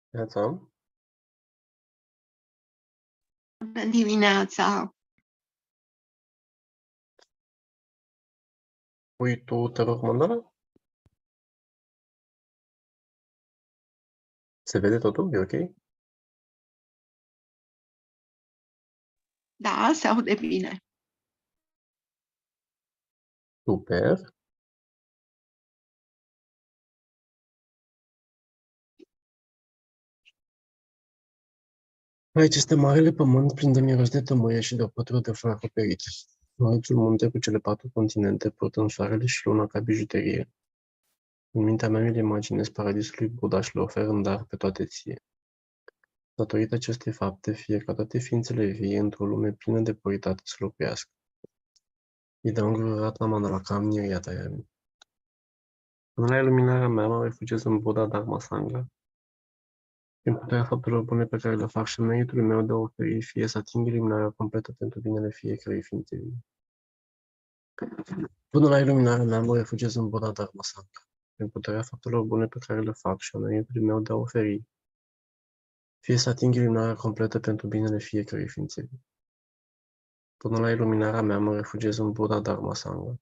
Neața. Bună dimineața! Pui tu, te rog, mandala? Se vede totul? E ok? Da, se aude bine. Super. Aici este marele pământ plin de miros de tămâie și de o pătură de flori acoperite. Mărețul munte cu cele 4 continente, purtând soarele și luna ca bijuterie. În mintea mea mi-l imaginez paradisul lui Buddha și le ofer în dar pe toate ție. Datorită acestei fapte, fie ca toate ființele vii într-o lume plină de puritate să locuiască. Idam îngrorat la Mandalakam Niriyatayami. Până la iluminarea mea, mă refugiez în Buddha Dharma Sangha, prin puterea faptelor bune pe care le fac și meritul meu de a oferi fie să ating eliminarea completă pentru binele fiecărei ființe vii. Până la iluminarea mea, mă refugiez în Buddha Dharma Sangha, prin puterea faptelor bune pe care le fac și meritul meu de a oferi fie să ating eliminarea completă pentru binele fiecărei ființe vii. Până la iluminarea mea, mă refugiez în Buddha Dharma Sangha,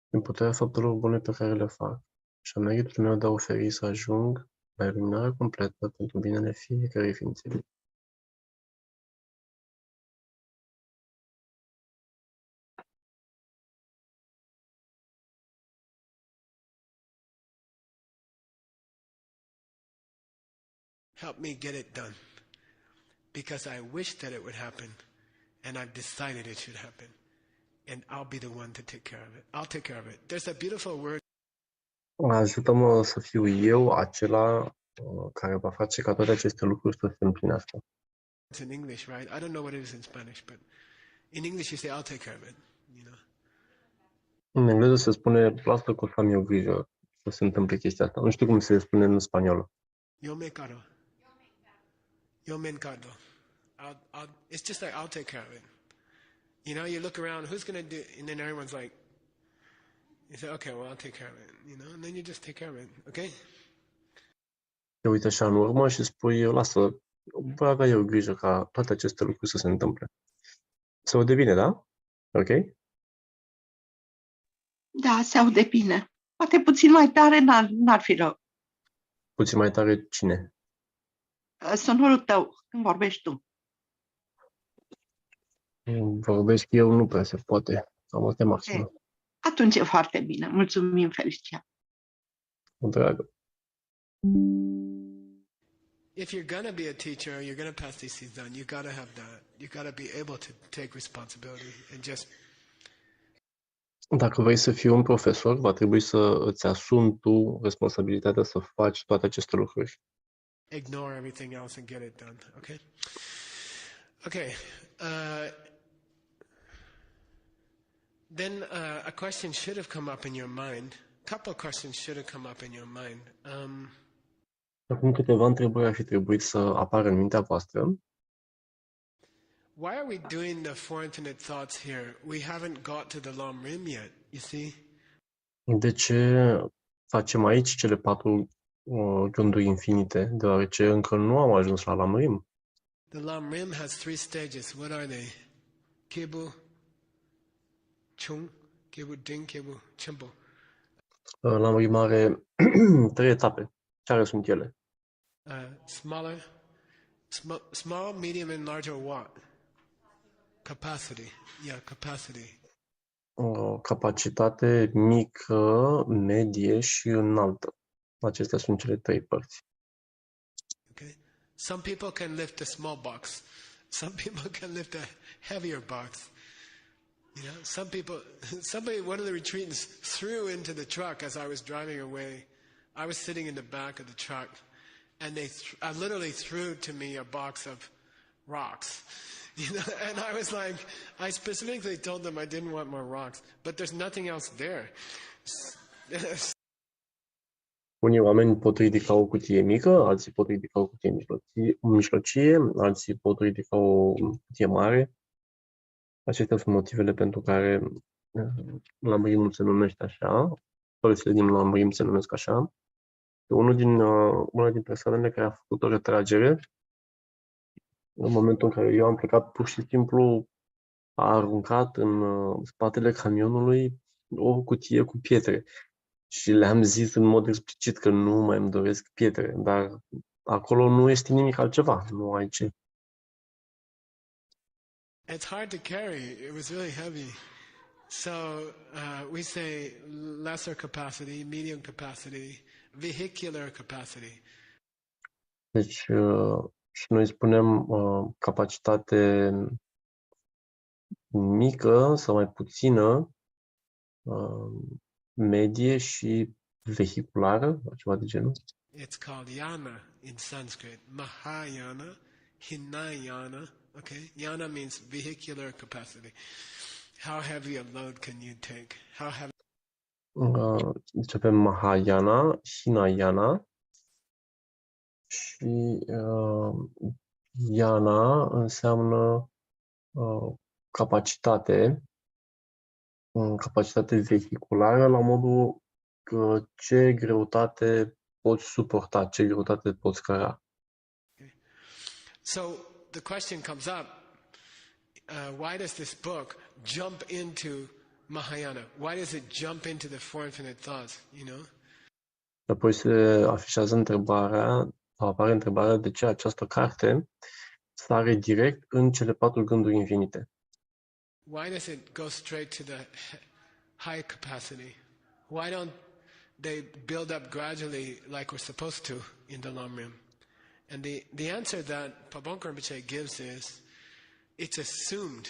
prin puterea faptelor bune pe care le fac și meritul meu de a oferi să ajung la iluminarea completă pentru binele fiecărei ființe vii. Help me get it done, because I wish that it would happen, and I've decided it should happen, and I'll be the one to take care of it. I'll take care of it. There's a beautiful word. Ajută-mă să fiu eu acela care va face ca toate aceste lucruri să se împlinească. It's in English, right? I don't know what it is in Spanish, but in English you say, I'll take care of it, you know. În engleză se spune, lasă că o să am eu grijă să se întâmple chestia asta. Nu știu cum se spune în spaniolă. Yo me encargo. Yo me encargo. It's just like, I'll take care of it. You know, you look around, who's going to do, and then everyone's like, you say, okay, well, I'll take care of it, you know, and then you just take care of it, okay? Te uiți așa în urmă și spui, lasă, voi avea eu grijă ca toate aceste lucruri să se întâmple. Se aude bine, da? Ok? Da, se aude bine. Poate puțin mai tare n-ar fi rău. Puțin mai tare cine? Sonorul tău, când vorbești tu. Vorbesc eu, nu prea se poate. Am o maximă. Atunci e foarte bine. Mulțumim, Felicia. Dragă. If you're going to be a teacher, you're going to pass these things down, you got to have that. You got to be able to take responsibility and just... Dacă vrei să fii un profesor, va trebui să îți asumi tu responsabilitatea să faci toate aceste lucruri. Ignore everything else and get it done, okay? Okay. Then a question should have come up in your mind. A couple of questions should have come up in your mind. Acum câteva întrebări ar fi trebuit să apară în mintea voastră. Why are we doing the four infinite thoughts here? We haven't got to the Lam Rim yet, you see? De ce facem aici cele 4 gânduri infinite? Deoarece încă nu am ajuns la Lam Rim. The Lam Rim has 3 stages. What are they? Kebu, Chung, Kebu Ding, Kebu Chimbo. Lam Rim are 3 etape. Care sunt ele? Small, medium, and larger what? Capacity. Yeah, capacity. Capacitate mică, medie și înaltă. Acestea sunt cele 3 părți. Okay. Some people can lift a small box. Some people can lift a heavier box. You know, somebody, one of the retreatants threw into the truck as I was driving away. I was sitting in the back of the truck, and I literally threw to me a box of rocks. You know, and I was like, I specifically told them I didn't want more rocks, but there's nothing else there. Unii oameni pot ridica o cutie mică, alții pot ridica o cutie mijlocie, alții pot ridica o cutie mare. Acestea sunt motivele pentru care Lam Rimul se numește așa, părțile din Lam Rim se numesc așa. Una din persoanele care a făcut o retragere, în momentul în care eu am plecat, pur și simplu a aruncat în spatele camionului o cutie cu pietre. Și le-am zis în mod explicit că nu mai îmi doresc pietre, dar acolo nu este nimic altceva, nu ai ce. It's hard to carry. It was really heavy. So we say lesser capacity, medium capacity, vehicular capacity. Deci, și noi spunem capacitate mică sau mai puțină, medie și vehiculară, ceva de genul. It's called yana in Sanskrit. Mahayana, Hinayana. Okay, yana means vehicular capacity. How heavy a load can you take? How heavy? Deci avem Mahayana, Hinayana și Yana înseamnă capacitate vehiculară la modul că ce greutate poți suporta, ce greutate poți căra. Okay. So the question comes up, why does this book jump into Mahayana? Why does it jump into the four infinite thoughts, you know? Apoi se afișează întrebarea, sau apare întrebarea de ce această carte sare direct în cele 4 gânduri infinite. Why does it go straight to the high capacity? Why don't they build up gradually like we're supposed to in the Lam Rim? And the answer that Pabonkar Rinpoche gives is, it's assumed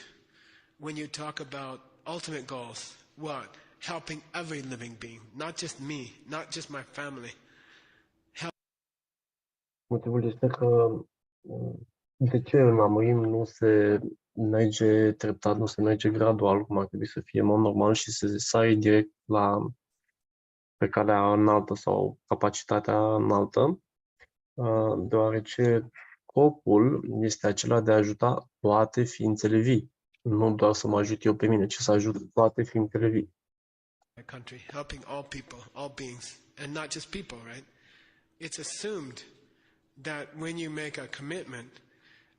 when you talk about ultimate goals, what? Helping every living being, not just me, not just my family. Motivul este că de ce în Lam Rim nu se merge treptat, nu se merge gradual, cum ar trebui să fie în mod normal și se sare direct pe calea înaltă sau capacitatea înaltă, deoarece scopul este acela de a ajuta toate ființele vii, nu doar să mă ajut eu pe mine, ci să ajut toate ființele vii. Country, helping all people, all beings, and not just people, right? It's assumed that when you make a commitment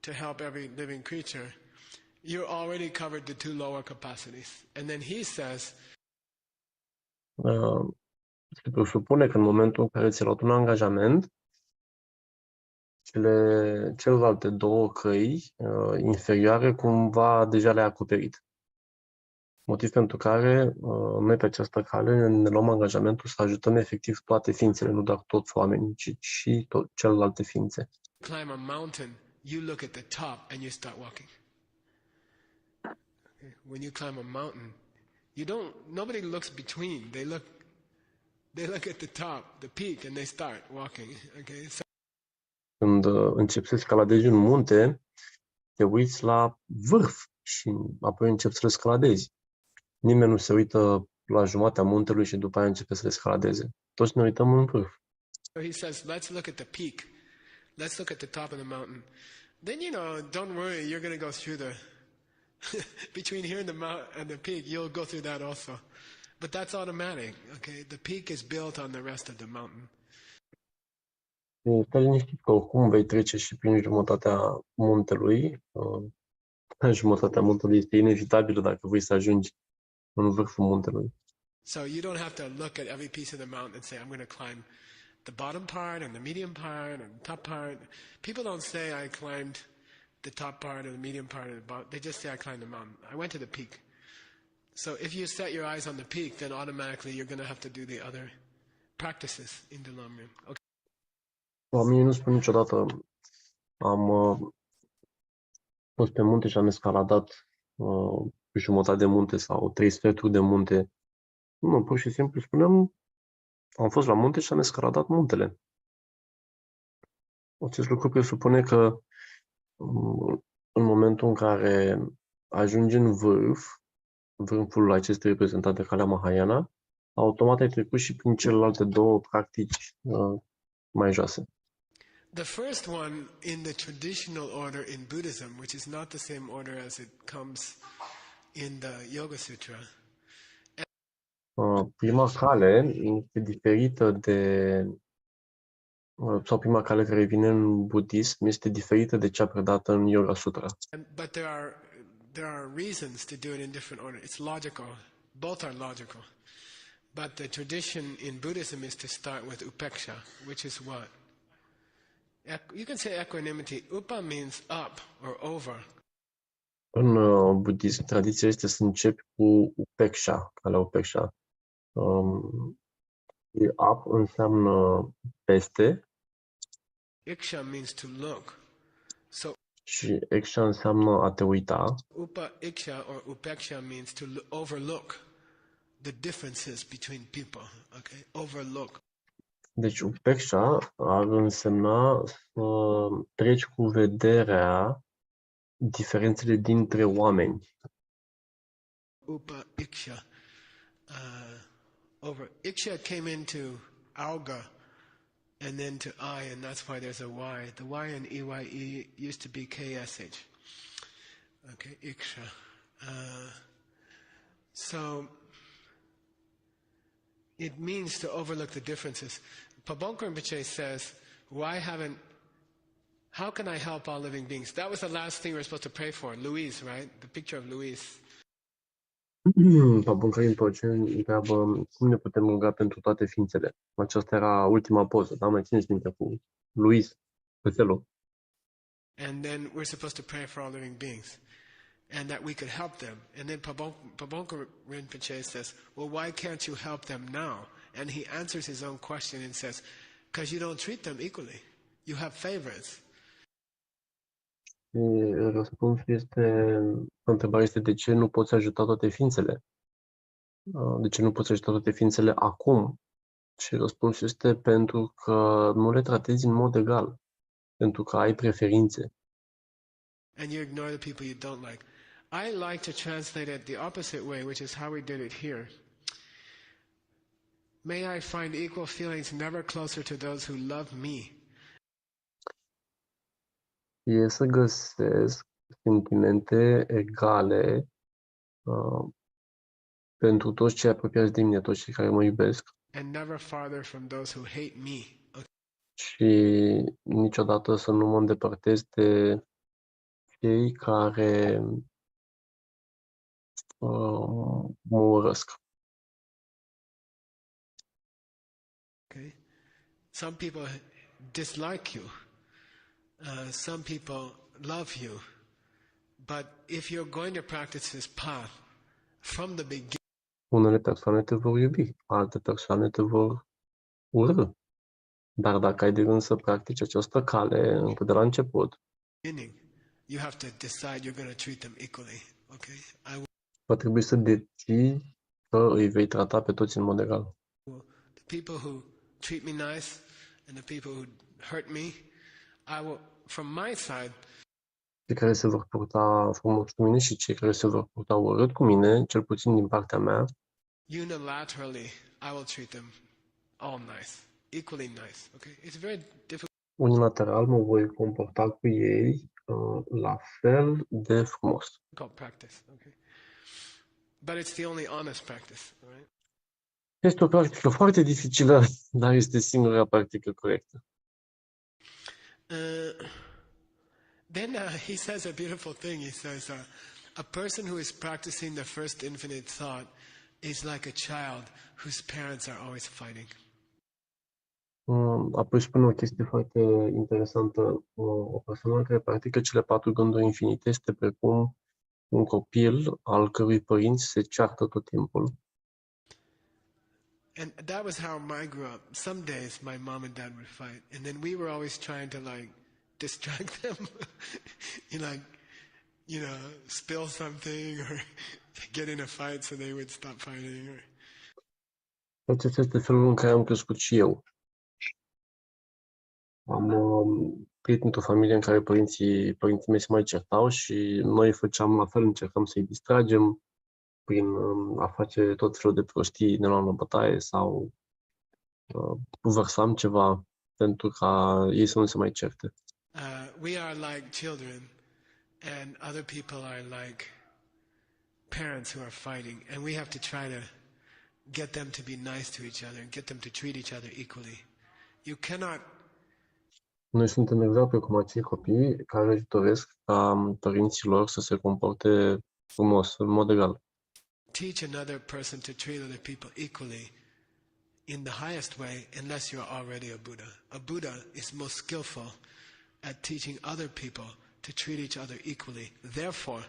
to help every living creature, you're already covered the 2 lower capacities. And then he says, Se presupune că în momentul în care ți-ai luat un angajament, celelalte 2 căi inferioare cumva deja le-ai acoperit. Motiv pentru care noi pe această cale ne luăm angajamentul să ajutăm efectiv toate ființele, nu doar toți oamenii, ci și celelalte ființe. climb a mountain, you look at the top and you start walking. Okay? When you climb a mountain, nobody looks between. They look at the top, the peak, and they start walking. Okay? So, Când începi să escaladezi un munte, te uiți la vârf și apoi începi să le escaladezi. Nimeni nu se uită la jumatea muntelui și după aia începe să le escaladeze. Toți ne uităm în vârf. so he says, let's look at the peak. Let's look at the top of the mountain. Then, don't worry, you're going to go through between here and the mountain and the peak, you'll go through that also. But that's automatic, okay? The peak is built on the rest of the mountain. Stai liniștit că oricum vei trece și prin jumătatea muntelui. Jumătatea muntelui este inevitabilă dacă vrei să ajungi în vârful muntelui. So you don't have to look at every piece of the mountain and say, I'm going to climb the bottom part and the medium part and the top part. People don't say I climbed the top part or the medium part or the bottom. They just say I climbed the mountain. I went to the peak. So if you set your eyes on the peak, then automatically you're going to have to do the other practices in the Lam Rim. Okay. Oamenii nu spun niciodată am fost pe munte și am escaladat jumătate de munte sau 3 sferturi de munte. Nu, pur și simplu spunem am fost la munte și am escaladat muntele. Acest lucru presupune că în momentul în care ajungi în vârful acestui reprezentat de calea Mahayana, automat ai trecut și prin celelalte 2 practici mai joase. The first one in the traditional order in Buddhism, which is not the same order as it comes in the Yoga Sutra. Prima cale este diferită de sau prima cale care vine în budism este diferită de cea predată în Yoga Sutra. But there are reasons to do it in different order. It's logical. Both are logical. But the tradition in Buddhism is to start with upeksha, which is what? You can say equanimity. Upa means up or over. În budism, tradiția este să începi cu upeksha, calea upeksha. Up înseamnă peste Iksha means to look. So și eksha înseamnă a te uita. upa iksha or upeksha means to overlook the differences between people. Okay, overlook. Deci upeksha ar însemna să treci cu vederea diferențele dintre oameni. Upa iksha. Over iksha came into auga and then to I, and that's why there's a Y. The Y in EYE used to be KSH. Okay, iksha. So it means to overlook the differences. Pabonko Rinpoche says, how can I help all living beings? That was the last thing we were supposed to pray for. Louise, right? The picture of Louise. Pabonko Rinpoche întreabă cum ne putem ruga pentru toate ființele. Aceasta era ultima poză, da? Mai țineți minte cu Luis, cățelul. And then we're supposed to pray for all living beings. And that we could help them. And then Pabonko Rinpoche says, well, why can't you help them now? And he answers his own question and says, because you don't treat them equally. You have favorites. Răspunsul este, întrebarea este de ce nu poți ajuta toate ființele? De ce nu poți ajuta toate ființele acum? Și răspunsul este pentru că nu le tratezi în mod egal, pentru că ai preferințe. And you ignore the people you don't like. I like to translate it the opposite way, which is how we did it here. May I find equal feelings never closer to those who love me. E să găsesc sentimente egale pentru toți cei apropiați de mine, toți cei care mă iubesc. And never farther from those who hate me. Okay. Și niciodată să nu mă îndepărtez de cei care mă urăsc. Okay. Some people dislike you. Some people love you. But if you're going to practice this path from the beginning, Unele persoane te vor iubi, alte persoane te vor urâ. Dar dacă ai de gând să practici această cale încă de la început, you have to decide you're going to treat them equally. Okay? va trebui să decizi că îi vei trata pe toți în mod egal. The people who treat me nice and the people who hurt me, I will, from my side, Cei care se vor purta frumos cu mine și cei care se vor purta urât cu mine, cel puțin din partea mea, unilaterally, I will treat them all nice, equally nice. Okay? It's very difficult. unilateral mă voi comporta cu ei la fel de frumos. Practice, okay? But it's the only honest practice, right? Este o practică foarte dificilă, dar este singura practică corectă. Then he says a beautiful thing. He says, a person who is practicing the first infinite thought is like a child whose parents are always fighting. Apoi spune o chestie foarte interesantă. O persoană care practică cele 4 gânduri infinite este precum un copil al cărui părinți se ceartă tot timpul. And that was how I grew up. Some days my mom and dad would fight, and then we were always trying to like distract them. Spill something or get in a fight so they would stop fighting. Acesta este felul în care am crescut și eu. Am trăit într-o familie în care părinții mei se mai certau și noi făceam la fel, încercam să-i distragem prin a face tot felul de prostii, ne luam la bătaie sau vărsam ceva pentru ca ei să nu se mai certe. We are like children and other people are like parents who are fighting, and we have to try to get them to be nice to each other and get them to treat each other equally. You cannot Noi suntem exact precum acei copii care își doresc ca părinții lor să se comporte frumos, în mod egal. Teach another person to treat other people equally in the highest way unless you're already a Buddha. A Buddha is most skillful at teaching other people to treat each other equally. Therefore,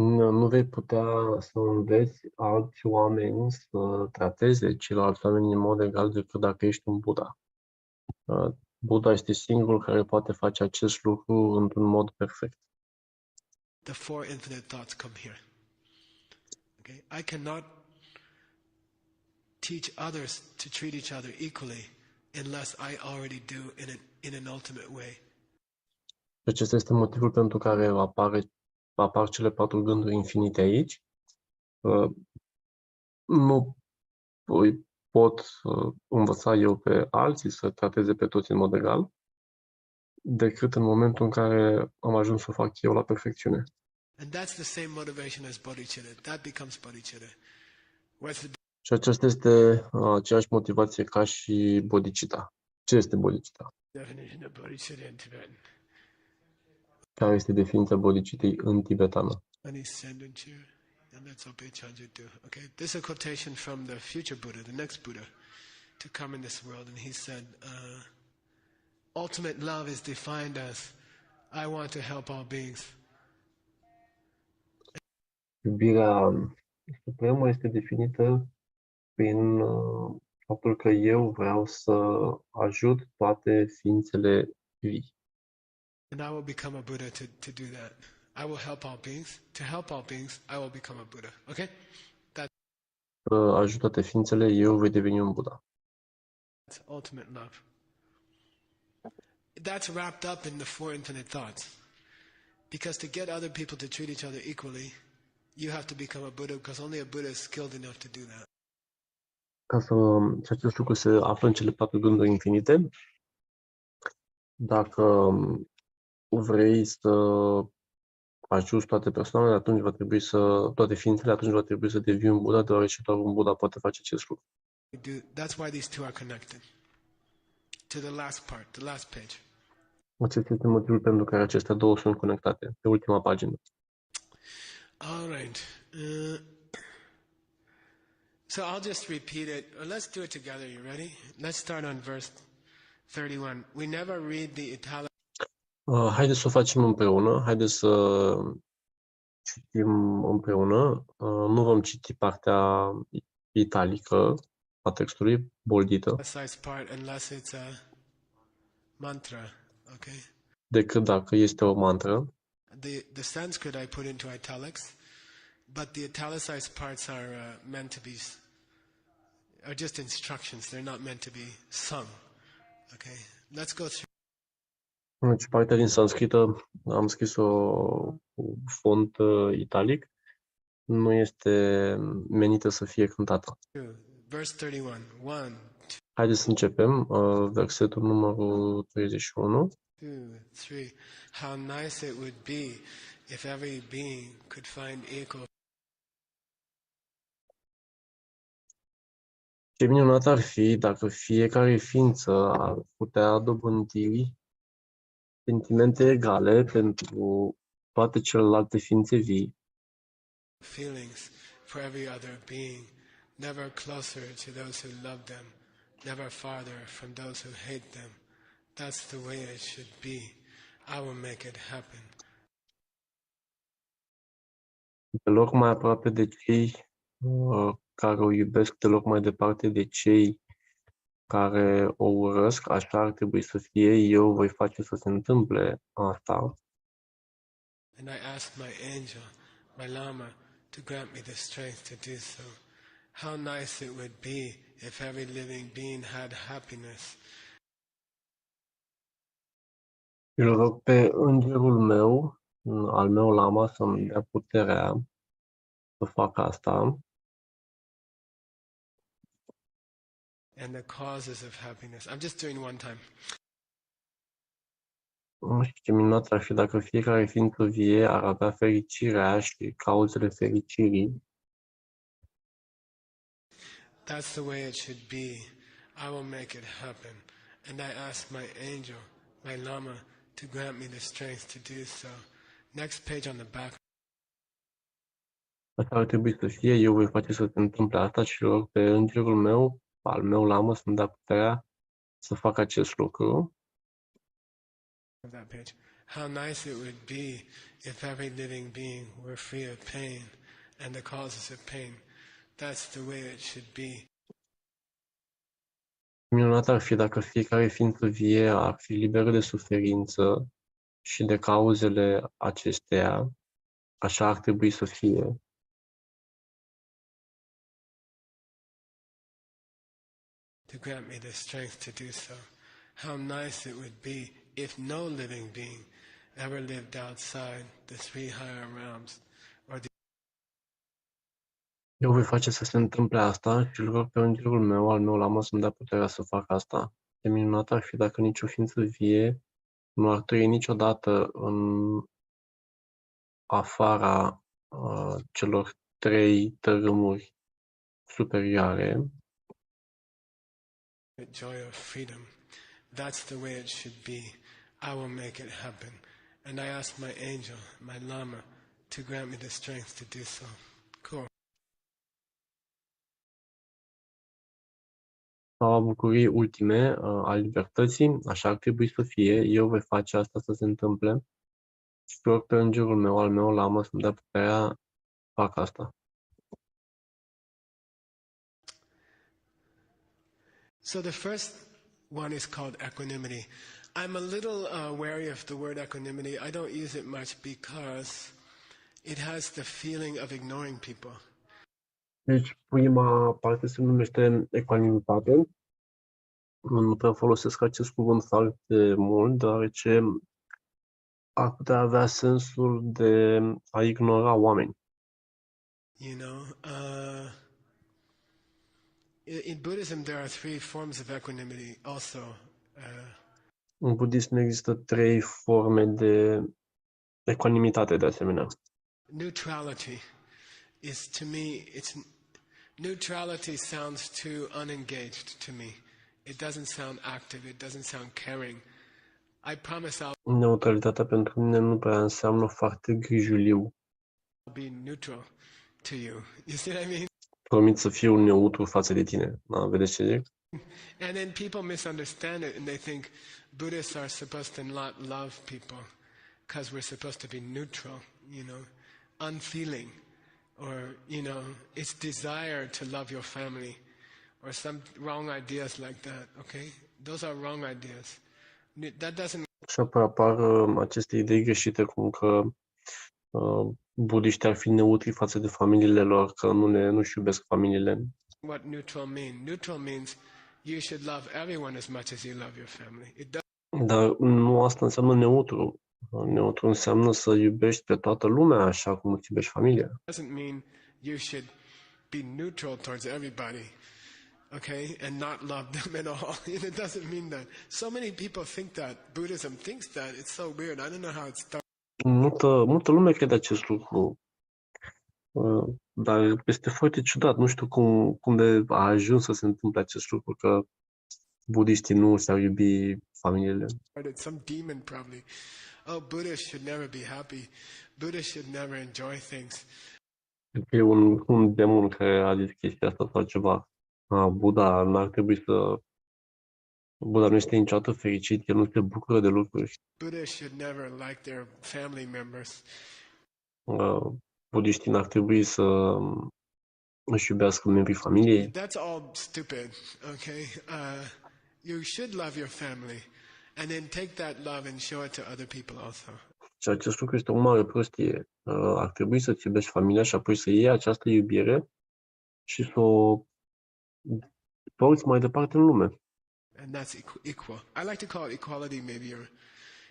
Nu vei putea să înveți alți oameni să trateze ceilalți oameni în mod egal decât dacă ești un Buddha. Buddha este singurul care poate face acest lucru într-un mod perfect. the four infinite thoughts come here. Okay? I cannot teach others to treat each other equally unless I already do in an ultimate way. Acesta este motivul pentru care apar cele patru gânduri infinite aici. Nu pot învăța eu pe alții să trateze pe toți în mod egal, decât în momentul în care am ajuns să o fac eu la perfecțiune. And that's the same motivation as bodhicitta. That becomes bodhicitta. What's the Și aceasta este aceeași motivație ca și bodhicitta. Ce este bodhicitta? definition of bodhicitta in Tibetan? Care este definiția bodhicittei în tibetană? Ani Sendenchu, and that's Ope Chanjitu. Okay, this is a quotation from the future Buddha, the next Buddha, to come in this world, and he said, ultimate love is defined as, I want to help all beings. Iubirea supremă este definită prin faptul că eu vreau să ajut toate ființele vii. And I will become a Buddha to do that. I will help all beings. To help all beings, I will become a Buddha. Okay? Ajut toate ființele, eu voi deveni un Buddha. That's ultimate love. That's wrapped up in the four infinite thoughts. Because to get other people to treat each other equally, you have to become a Buddha, because only a Buddha is skilled enough to do that. Și acest lucru se află în cele patru gânduri infinite. Dacă vrei să ajuți toate persoanele, atunci va trebui toate ființele, atunci va trebui să devii un Buddha, deoarece doar un Buddha poate face acest lucru. That's why these two are connected. To the last part, the last page. Acesta este motivul pentru care acestea două sunt conectate, pe ultima pagină. All right. So I'll just repeat it. Let's do it together. You ready? Let's start on verse 31. We never read the italic. Haideți să o facem împreună, haideți să citim împreună. Nu vom citi partea italică a textului, boldită, Part unless it's a mantra. Okay. decât dacă este o mantră. The Sanskrit I put into italics, but the italicized parts are meant to be are just instructions. They're not meant to be sung. Okay. Let's go through. Deci partea din sanscrită am scris-o cu font italic. Nu este menită să fie cântată. Verse 31. 1, Haideți să începem. Versetul numărul 31. 2, 3. How nice it would be if every being could find equal. Ce minunat ar fi dacă fiecare ființă ar putea dobândi sentimente egale pentru toate celelalte ființe vii, Feelings for every other being, never closer to those who love them, never farther from those who hate them. That's the way it should be. I will make it happen. deloc mai aproape de cei care o iubesc, deloc mai departe de cei care o urăsc, așa ar trebui să fie. Eu voi face să se întâmple asta. And I ask my angel, my Lama, to grant me the strength to do so. How nice it would be if every living being had happiness. Îl rog pe îngerul meu, al meu Lama, să-mi dea puterea să fac asta. And the causes of happiness. I'm just doing one time. Și ce minunat ar fi dacă fiecare ființă vie ar avea fericirea și cauzele fericirii. That's the way it should be. I will make it happen. And I ask my angel, my Lama, to grant me the strength to do so. Next page on the back. Așa ar trebui să fie, eu voi face să se întâmple asta și rog pe îngerul meu, al meu lamă, să-mi dea puterea să fac acest lucru. Of that page. How nice it would be if every living being were free of pain and the causes of pain. That's the way it should be. Minunat ar fi dacă fiecare ființă vie ar fi liberă de suferință și de cauzele acesteia. Așa ar trebui să fie. To grant me the strength to do so. How nice it would be if no living being ever lived outside the three higher realms or the Eu voi face să se întâmple asta și îl rog pe îngerul meu, al meu lamă, să-mi dea puterea să fac asta. Ce minunat ar fi dacă nicio ființă vie nu ar trăi niciodată în afara celor trei tărâmuri superioare. joy of freedom. That's the way it should be. I will make it happen. And I ask my angel, my Lama, to grant me the strength to do so. Cool. Sau a bucuriei ultime a libertății, așa ar trebui să fie, eu voi face asta să se întâmple și rog pe îngerul meu, al meu lamă, să-mi dea puterea să fac asta. So the first one is called equanimity. I'm a little wary of the word equanimity. I don't use it much because it has the feeling of ignoring people. Deci, prima parte se numește ecuanimitate. Nu prea folosesc acest cuvânt foarte mult, deoarece ar putea avea sensul de a ignora oameni. You know, in Buddhism there are three forms of equanimity also. În budism există trei forme de ecuanimitate, de asemenea. Neutrality is, to me, neutrality sounds too unengaged to me. It doesn't sound active, it doesn't sound caring. I promise Neutralitatea pentru mine nu prea înseamnă foarte grijuliu. I'll be neutral to you. You see what I mean? Promit să fiu neutru față de tine. Da, vedeți ce zic? And then people misunderstand it and they think Buddhists are supposed to not love people because we're supposed to be neutral, you know, unfeeling, or, you know, it's desire to love your family, or some wrong ideas like that, okay? Those are wrong ideas. That doesn't Și apoi apar aceste idei greșite, cum că budiștii ar fi neutri față de familiile lor, că nu-și iubesc familiile. what neutral mean. Neutral means you should love everyone as much as you love your family. It Dar nu asta înseamnă neutru. Neutru înseamnă să iubești pe toată lumea așa cum îți iubești familia. doesn't mean you should be neutral towards everybody, okay, and not love them at all. It doesn't mean that. So many people think that. Buddhism thinks that. It's so weird. I don't know how it started. Multă lume crede acest lucru. Dar este foarte ciudat. Nu știu cum de a ajuns să se întâmple acest lucru, că budiștii nu și-au iubi familiile. Some demon probably. Oh, Buddhists should never be happy. Buddhists should never enjoy things. E un demon care a zis chestia asta sau ceva. Buddha Buddha nu este niciodată fericit, el nu se bucură de lucruri. Buddhists should never like their family members. Budiștii n-ar trebui să își iubească membrii familiei. That's all stupid, okay? You should love your family and then take that love and show it to other people also. Și acest lucru este o mare prostie. Ar trebui să-ți iubești familia și apoi să iei această iubire și să o porți mai departe în lume. And that's equal. I like to call it equality, maybe, or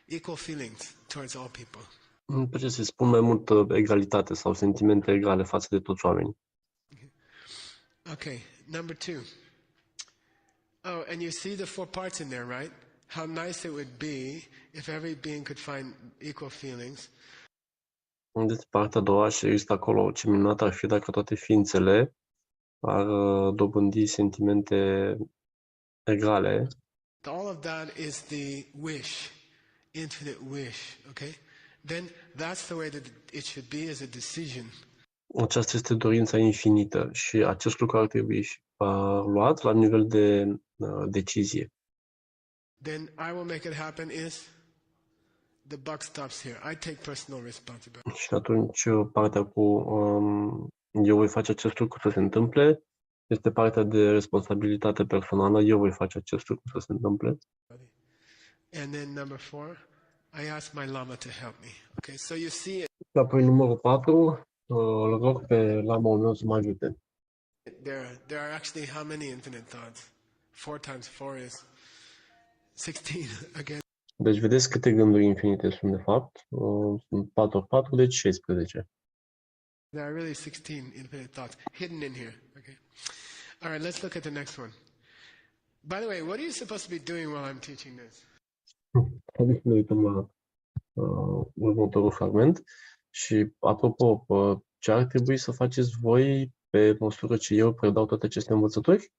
equal feelings towards all people. Îmi place să spun mai mult egalitate sau sentimente egale față de toți oamenii. Okay, number 2. Oh, and you see the 4 parts in there, right? How nice it would be if every being could find equal feelings. Deci partea a doua și există acolo ce minunat ar fi dacă toate ființele ar dobândi sentimente egale. All of that is the wish, infinite wish, okay? Then that's the way that it should be as a decision. Aceasta este dorința infinită și acest lucru ar trebui luat la nivel de decizie. Then I will make it happen is the buck stops here. I take personal responsibility. Și atunci partea cu eu voi face acest lucru să se întâmple este partea de responsabilitate personală. Eu voi face acest lucru să se întâmple. And then number 4, I ask my Lama to help me. Okay, so you see Apoi numărul 4, îl rog pe lama-ul meu să mă ajute. there are actually how many infinite thoughts? 4 times 4 is 16 again. Deci vedeți câte gânduri infinite sunt de fapt. Sunt 4 ori 4, deci 16. There are really 16 infinite thoughts hidden in here. Okay. All right, let's look at the next one. By the way, what are you supposed to be doing while I'm teaching this? Haideți să ne uităm la următorul fragment. Și apropo, ce ar trebui să faceți voi pe măsură ce eu predau toate aceste învățături?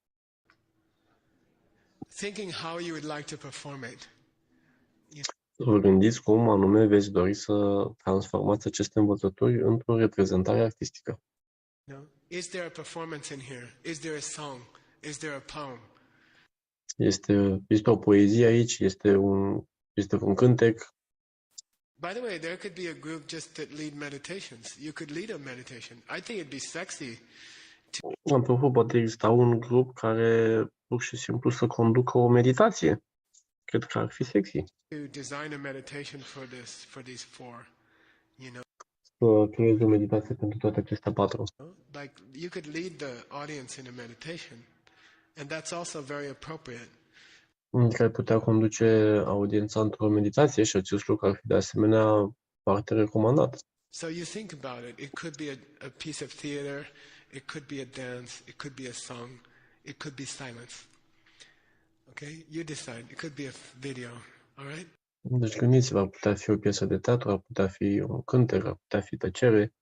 Thinking how you would like to perform it. Să vă gândiți cum anume veți dori să transformați aceste învățături într-o reprezentare artistică. No? Is there a performance in here? Is there a song? Is there a poem? Este o poezie aici, este un cântec. By the way, there could be a group just that lead meditations. You could lead a meditation. I think it'd be sexy Apropo, poate exista un grup care pur și simplu să conducă o meditație. Cred că ar fi sexy. to design a meditation for these 4. You know, Să creezi o meditație pentru toate acestea 4. like you could lead the audience in a meditation, and that's also very appropriate. Care ar putea conduce audiența într-o meditație și acest lucru ar fi de asemenea foarte recomandat. So you think about it. It could be a piece of theater. It could be a dance. It could be a song. It could be silence. Okay? You decide. It could be a video. All right? Deci gândiți-vă, ar putea fi o piesă de teatru, ar putea fi un cântec, ar putea fi tăcere.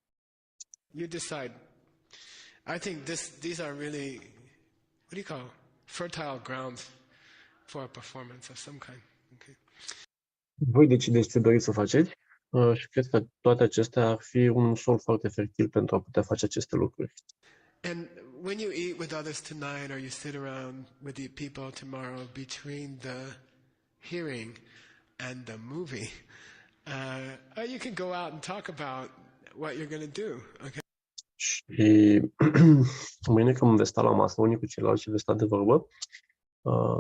You decide. I think these are really, what do you call, fertile grounds for a performance of some kind. Okay? Voi decideți ce doriți să faceți și cred că toate acestea ar fi un sol foarte fertil pentru a putea face aceste lucruri. And when you eat with others tonight, or you sit around with the people tomorrow, between the hearing and the movie, you can go out and talk about what you're going to do. Okay. Și mâine când veți sta la masă unii cu ceilalți și veți sta de vorbă,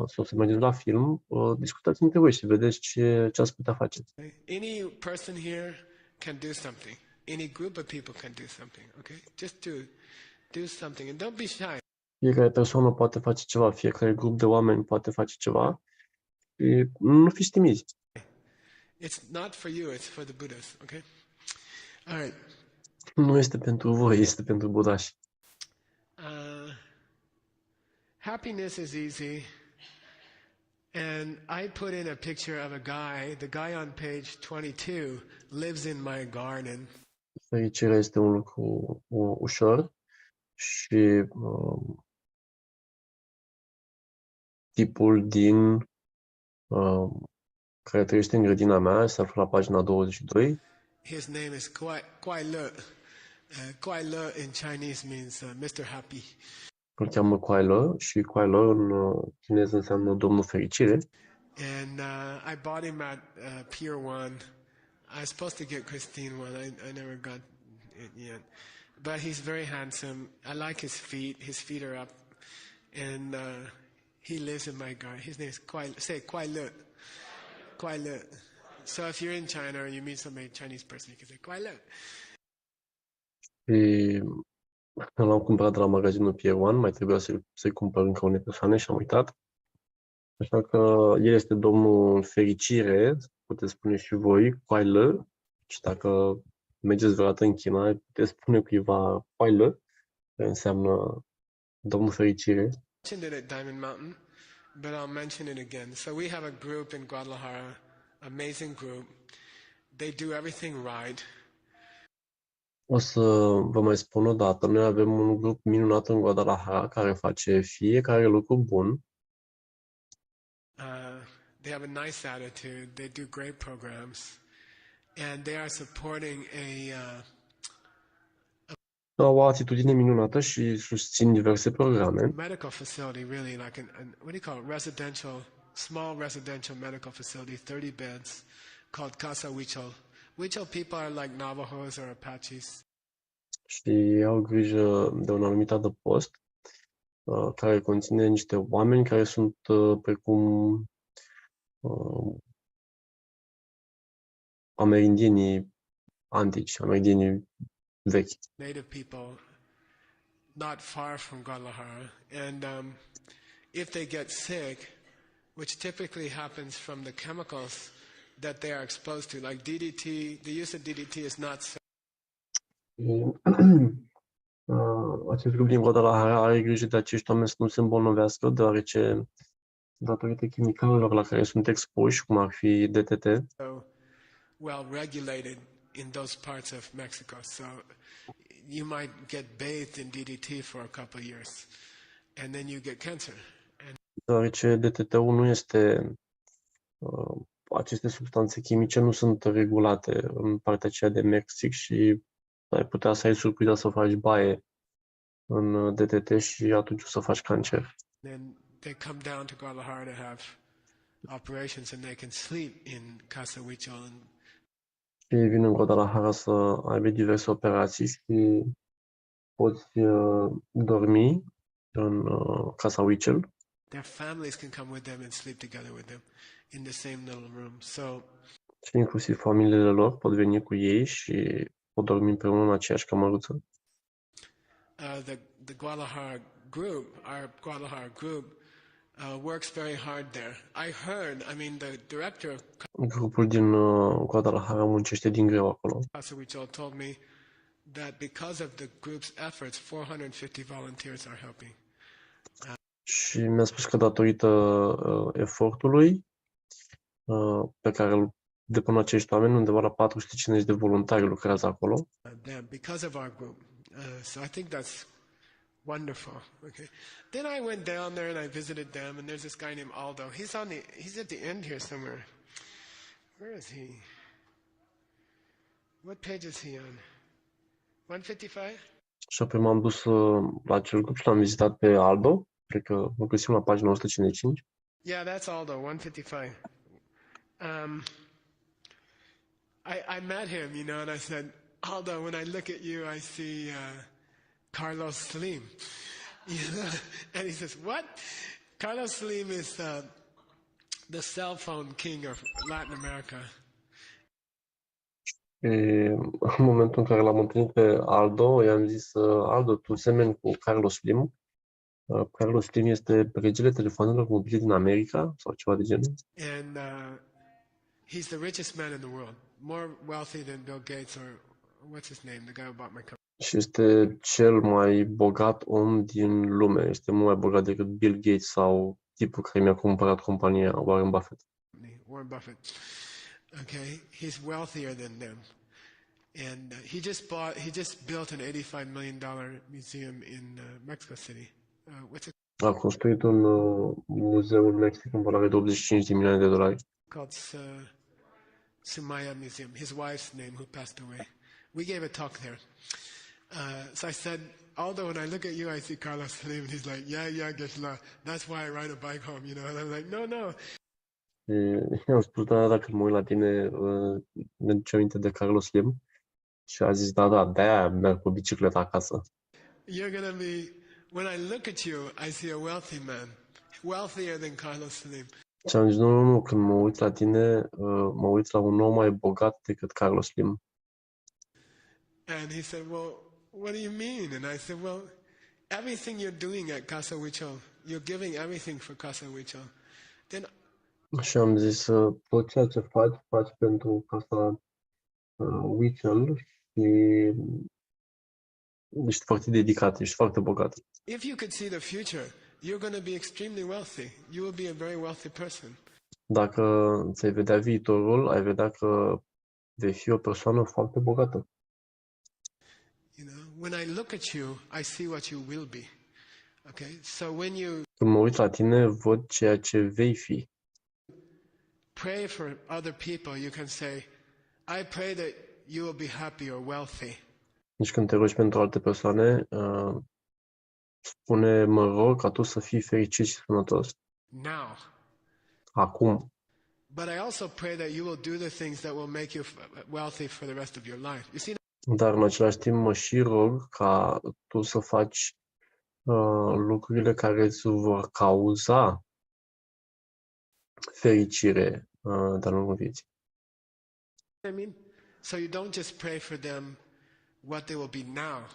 sau să mergeți la film, discutați între voi și vedeți ce ați putea face. Any person here can do something. Any group of people can do something. Okay, just do something and don't be shy. Fiecare persoană poate face ceva, fiecare grup de oameni poate face ceva și nu fiți timizi. It's not for you, it's for the Buddhas. Okay. All right. Nu este pentru voi, este pentru budași. Happiness is easy. And I put in a picture of a guy. The guy on page 22 lives in my garden. Fericirea este un lucru ușor și tipul care trăiește în grădina mea se află la pagina 22. His name is Kuai Le. Kuai Le in Chinese means Mr. Happy. Îl cheamă Kuai-le și Kuai-le în chineză înseamnă Domnul Fericire. And I bought him at Pier 1. I was supposed to get Christine one. I never got it yet. But he's very handsome. I like his feet. His feet are up. And he lives in my garden. His name is Kuai Le. Kuai Le. So if you're in China or you meet somebody Chinese person, you can say Kuai Le. Și l-am cumpărat de la magazinul Pier 1, mai trebuia să-i cumpăr încă unei persoane și am uitat. Așa că el este Domnul Fericire, puteți spune și voi, Kuai-le. Și dacă mergeți vreodată în China, puteți spune cuiva Kuai-le, care înseamnă Domnul Fericire. I mentioned it at Diamond Mountain, but I'll mention it again. So we have a group in Guadalajara, amazing group. They do everything right. O să vă mai spun o dată, noi avem un grup minunat în Guadalajara care face fiecare lucru bun. They have a nice attitude. They do great programs, and they are supporting Au o atitudine minunată și susțin diverse programe. medical facility, really like what do you call it? Small residential medical facility, 30 beds, called Casa Huichol. Huichol people are like Navajos or Apaches. Și au grijă de un anumit adăpost care conține niște oameni care sunt precum amerindienii antici, amerindienii vechi. Native people not far from Guadalajara, and if they get sick, which typically happens from the chemicals that they are exposed to, like DDT, the use of DDT is not safe. Acest grup din Guadalajara are grijă de acești oameni să nu se îmbolnăvească, deoarece datorită chimicalelor la care sunt expuși, cum ar fi DDT, So well regulated in those parts of Mexico. So you might get bathed in DDT for a couple of years, and then you get cancer. deoarece DDT-ul nu este, aceste substanțe chimice nu sunt regulate în partea aceea de Mexic și ai putea să ai surpriza să faci baie în DDT și atunci o să faci cancer. Then they come down to Guadalajara to have operations, and they can sleep in Casa Huichol. And Și ei vin în Guadalajara să aibă diverse operații și poți dormi în Casa Huichol. their families can come with them and sleep together with them in the same little room. So Și inclusiv familiile lor pot veni cu ei și pot dormi împreună în aceeași cămăruță. the Guadalajara group, our Guadalajara group, works very hard there. I heard, the director of Grupul din Guadalajara muncește din greu acolo. Casa Huichol told me that because of the group's efforts, 450 volunteers are helping. Și mi-a spus că datorită efortului pe care îl depun acești oameni, undeva la 450 de voluntari lucrează acolo. Because of our group. So I think that's wonderful. Okay. Then I went down there and I visited them, and there's this guy named Aldo. He's at the end here somewhere. Where is he? What page is he on? 155? Și apoi m-am dus la acel grup și l-am vizitat pe Aldo. Cred că mă găsim la pagina 155. Yeah, that's Aldo, 155. I met him, and I said, Aldo, when I look at you, I see Carlos Slim. And he says, what? Carlos Slim is the cell phone king of Latin America. Și în momentul în care l-am întâlnit pe Aldo, i-am zis, Aldo, tu semeni cu Carlos Slim. Carlos Slim este regele telefonelor mobile din America sau ceva de genul. And he's the richest man in the world, more wealthy than Bill Gates or what's his name, the guy who bought my company. Și este cel mai bogat om din lume. Este mult mai bogat decât Bill Gates sau tipul care mi-a cumpărat compania Warren Buffett. Warren Buffett. Okay, he's wealthier than them. And he just built an $85 million museum in Mexico City. What's it A construit un muzeu în Mexic în valoare de 85 de milioane de dolari. called? Sumaya Museum. His wife's name, who passed away. We gave a talk there. So I said, Aldo, when I look at you, I see Carlos Slim. And he's like, yeah, Geshla. That's why I ride a bike home, And I'm like, no. Și am spus, da, dacă mă uit la tine, mi-aduce aminte de Carlos Slim. Și a zis, da, de-aia merg cu bicicleta acasă. You're going to be, when I look at you, I see a wealthy man, wealthier than Carlos Slim. Și am zis, nu, când mă uit la tine, mă uit la un om mai bogat decât Carlos Slim. And he said, well, what do you mean? And I said, well, everything you're doing at Casa Huichol, you're giving everything for Casa Huichol. Then Și am zis, tot ceea ce faci pentru Casa Huichol și ești foarte dedicat, ești foarte bogat. if you could see the future, you're going to be extremely wealthy. You will be a very wealthy person. Dacă ți-ai vedea viitorul, ai vedea că vei fi o persoană foarte bogată. When I look at you, I see what you will be. Okay? So when you Când mă uit la tine, văd ceea ce vei fi. pray for other people, you can say, I pray that you will be happy or wealthy. Deci când te rogi pentru alte persoane, spune, mă rog ca tu să fii fericit și sănătos. Now. Acum. But I also pray that you will do the things that will make you wealthy for the rest of your life. You see? Dar în același timp mă și rog ca tu să faci lucrurile care îți vor cauza fericire de-a lungul vieții. I mean, so you don't just pray for them what they will be now.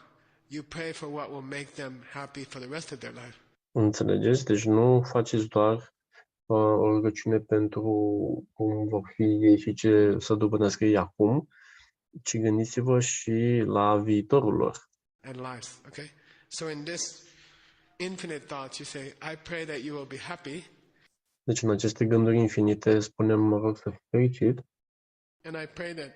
You pray for what will make them happy for the rest of their life. Înțelegeți? Deci nu faceți doar o rugăciune pentru cum vor fi ei și ce să dobândească ei acum, ci gândiți-vă și la viitorul lor. And lives, okay? So in this infinite thoughts, you say, I pray that you will be happy. Deci în aceste gânduri infinite spunem, mă rog să fii fericit. And I pray that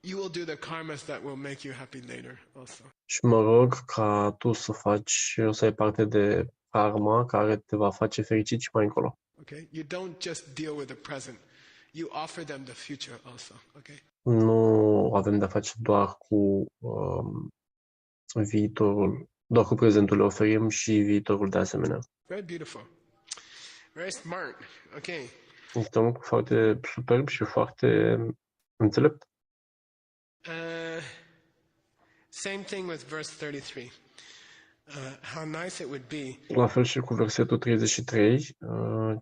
you will do the karmas that will make you happy later also. Și mă rog ca tu să ai parte de karma care te va face fericit și mai încolo. Okay? You don't just deal with the present. You offer them the future also, okay? Nu avem de-a face doar cu viitorul, doar cu prezentul le oferim și viitorul de asemenea. Very beautiful. Very smart. Okay. Este un lucru foarte superb și foarte înțelept. Same thing with verse 33. How nice it would be La fel și cu versetul 33,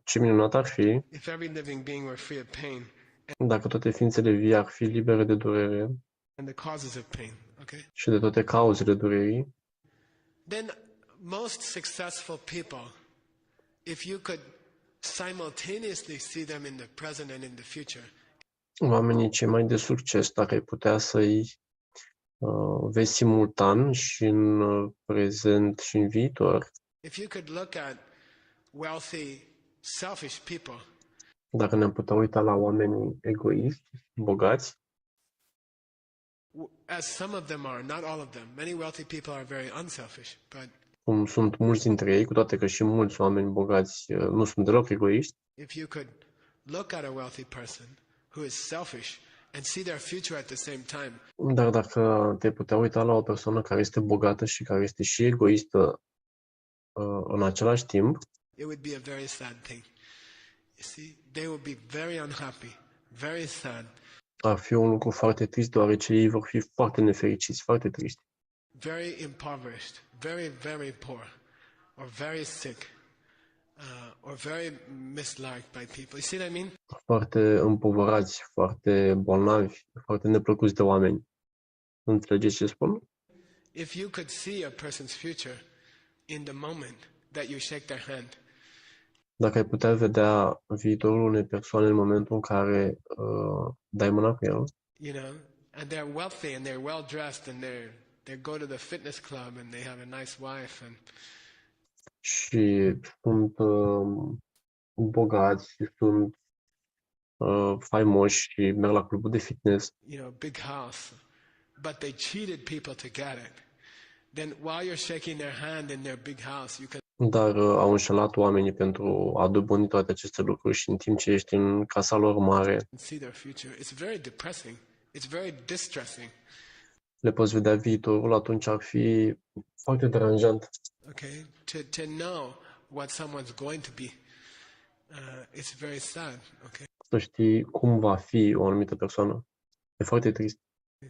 ce minunat ar fi if every living being were free of pain dacă toate ființele vii ar fi libere de durere and the causes of pain, okay? și de toate cauzele durerii. Then most successful people, if you could simultaneously see them in the present and in the future, Oamenii cei mai de succes, dacă ai putea să-i vezi simultan și în prezent și în viitor, if you could look at wealthy, selfish people, dacă ne-am putea uita la oamenii egoiști, bogați, as some of them are, not all of them. Many wealthy people are very unselfish, but cum sunt mulți dintre ei, cu toate că și mulți oameni bogați nu sunt deloc egoiști, if you could look at a wealthy person who is selfish and see their future at the same time, dar dacă te putea uita la o persoană care este bogată și care este și egoistă în același timp, it would be a very sad thing. You see, they would be very unhappy, very sad, ar fi un lucru foarte trist, deoarece ei vor fi foarte nefericiți, foarte triști, very impoverished, very, very poor, or very sick, or very misliked by people. You see what I mean? foarte împovărați, foarte bolnavi, foarte neplăcuți de oameni. Înțelegeți ce spun? If you could see a person's future in the moment that you shake their hand, Dacă ai putea vedea viitorul unei persoane în momentul în care dai mâna cu el, you know, and they're wealthy and they're well dressed and they go to the fitness club and they have a nice wife and și sunt bogați și sunt faimoși și merg la clubul de fitness, you know, big house, but they cheated people to get it. Then while you're shaking their hand in their big house, you can dar au înșelat oamenii pentru a dobândi toate aceste lucruri și în timp ce ești în casa lor mare, see their future. It's very depressing. It's very distressing. le poți vedea viitorul, atunci ar fi foarte deranjant. Okay, to know what someone's going to be, it's very sad. Okay, Să știi cum va fi o anumită persoană. E foarte trist.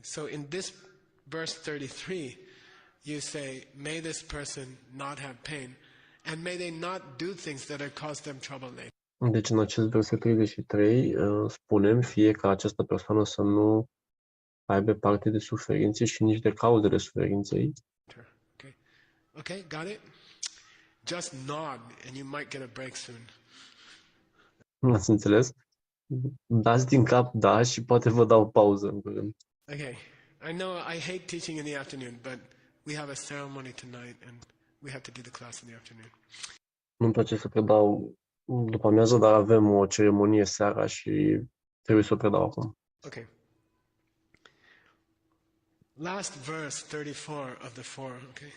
so in this verse 33, you say, "May this person not have pain, and may they not do things that are cause them trouble later." Deci în acest verset 33 spunem fie ca această persoană să nu aibă parte de suferințe și nici de cauzele suferinței. Okay, okay, got it. Just nod, and you might get a break soon. Ați înțeles? Dați din cap, da, și poate vă dau pauză în curând. Okay, I know I hate teaching in the afternoon, but we have a ceremony tonight, and we have to do the class in the afternoon. Nu-mi place să predau după amiază, dar avem o ceremonie seara și trebuie să o predau acum. Okay. Last verse 34 of the 4, okay?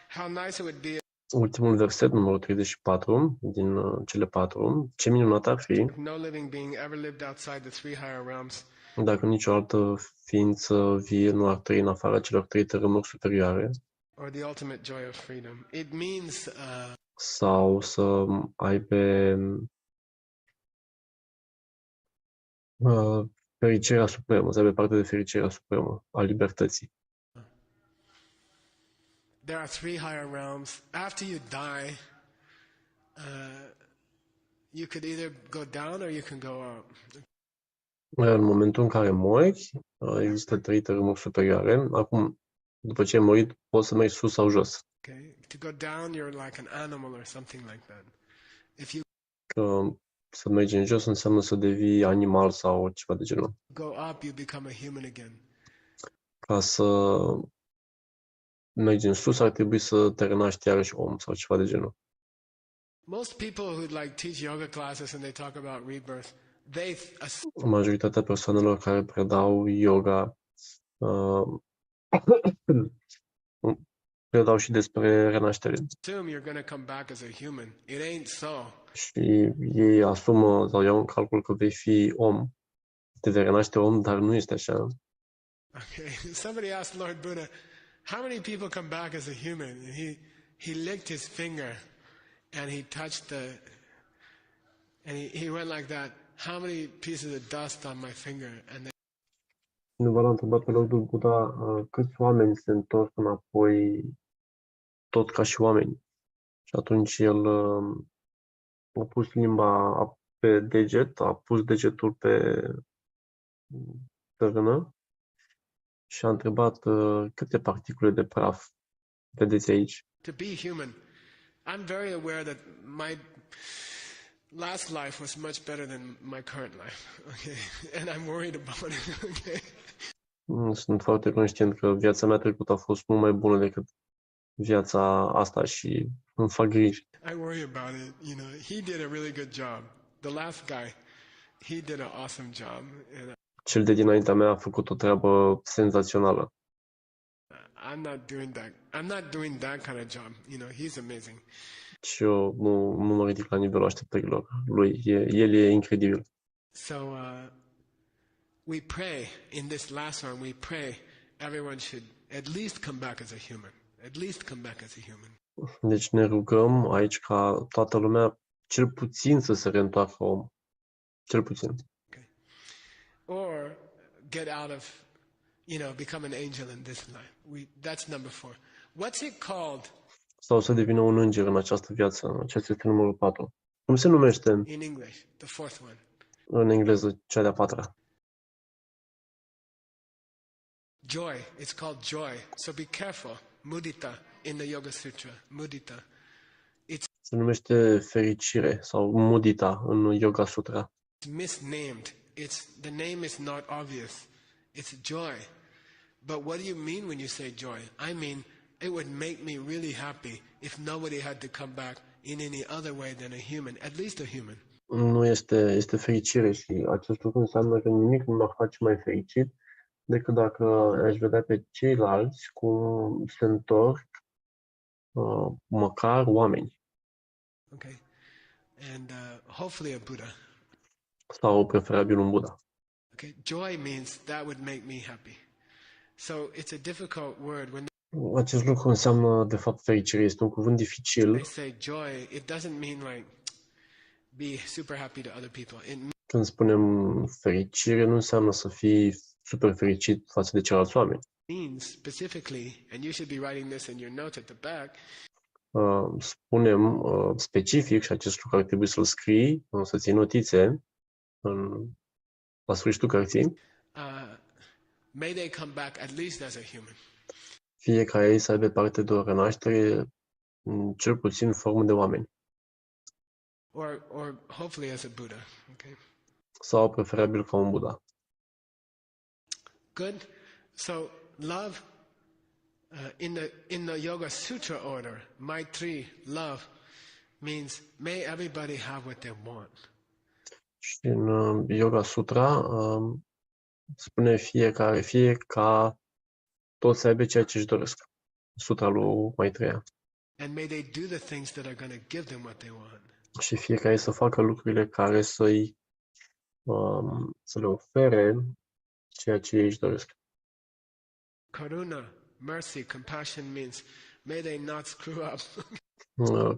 How nice it would be ultimul verset, numărul 34, din cele 4, ce minunat ar fi If no living being ever lived outside the three higher realms, dacă nicio altă ființă vie nu ar trăi în afara celor 3 tărâmuri superioare, or the ultimate joy of freedom. It means sau să aibă fericirea supremă, să aibă parte de fericirea supremă a libertății. there are three higher realms. After you die, you could either go down or you can go up. În momentul în care mori, există 3 tărâmuri superioare. Acum, după ce ai murit, poți să mergi sus sau jos. Okay, to go down, you're like an animal or something like that. If you Că să mergi în jos înseamnă să devii animal sau ceva de genul. go up, you become a human again. Ca să mergi în sus, ar trebui să te renaști iarăși om sau ceva de genul. Most people who like teach yoga classes and they talk about rebirth, they Majoritatea persoanelor care predau yoga predau și despre renaștere. assume you're going to come back as a human. It ain't so. Și ei asumă sau iau în calcul că vei fi om, te vei renaște om, dar nu este așa. Okay. Somebody asked Lord Buddha, how many people come back as a human? And he licked his finger and he touched and he went like that. How many pieces of dust on my finger? And then Cineva l-a întrebat pe Lordul Buddha câți oameni se întorc înapoi tot ca și oameni. Și atunci el a pus limba pe deget, a pus degetul pe rână și a întrebat câte particule de praf vedeți aici. to be human, I'm very aware that my last life was much better than my current life. Okay, and I'm worried about it. Okay. Sunt foarte conștient că viața mea trecută a fost mult mai bună decât viața asta și îmi fac griji. I worry about it. You know, he did a really good job. The last guy, he did an awesome job. And Cel de dinaintea mea a făcut o treabă senzațională. I'm not doing that. I'm not doing that kind of job. You know, he's amazing. Și eu nu mă ridic la nivelul așteptărilor lui. El e incredibil. So we pray in this last one. We pray everyone should at least come back as a human. At least come back as a human. Deci ne rugăm aici ca toată lumea cel puțin să se reîntoarcă om. Cel puțin. Or get out of, become an angel in this life. That's number 4. What's it called Sau să devină un înger în această viață. Acesta este numărul 4. Cum se numește in English? The fourth one. în engleză cea de-a 4-a? Joy. It's called joy. So be careful. Mudita in the Yoga Sutra. Mudita. Se numește fericire sau mudita în Yoga Sutra. It's misnamed. The name is not obvious. It's joy. But what do you mean when you say joy? I mean, it would make me really happy if nobody had to come back in any other way than a human, at least a human. Nu este fericire și acest lucru înseamnă că nimic nu m-ar face mai fericit decât dacă aș vedea pe ceilalți cum se întorc măcar oameni Okay? And hopefully a Buddha. sau preferabil un Buddha. Okay? Joy means that would make me happy. So it's a difficult word. When Acest lucru înseamnă, de fapt, fericire. Este un cuvânt they dificil. say joy, it doesn't mean like be super happy to other people. It means Când spunem fericire, nu înseamnă să fii super fericit față de ceilalți oameni. specifically, and you should be writing this in your notes at the back, Spunem specific, și acest lucru ar trebui să-l scrii, să ții notițe la sfârșitul cărții, may they come back at least as a human. fiecare ei să aibă parte de o renaștere, cel puțin în formă de oameni. Or hopefully as a Buddha. Okay. Sau preferabil ca un Buddha. Good. So love in the Yoga Sutra order, Maitri, love, means may everybody have what they want. Și în Yoga Sutra spune fie ca toți să aibă ceea ce își doresc. Sutra lui Maitreya. And may they do the things that are going to give them what they want. Și fiecare să facă lucrurile care să le ofere ceea ce ei își doresc. Karuna, mercy, compassion means may they not screw up.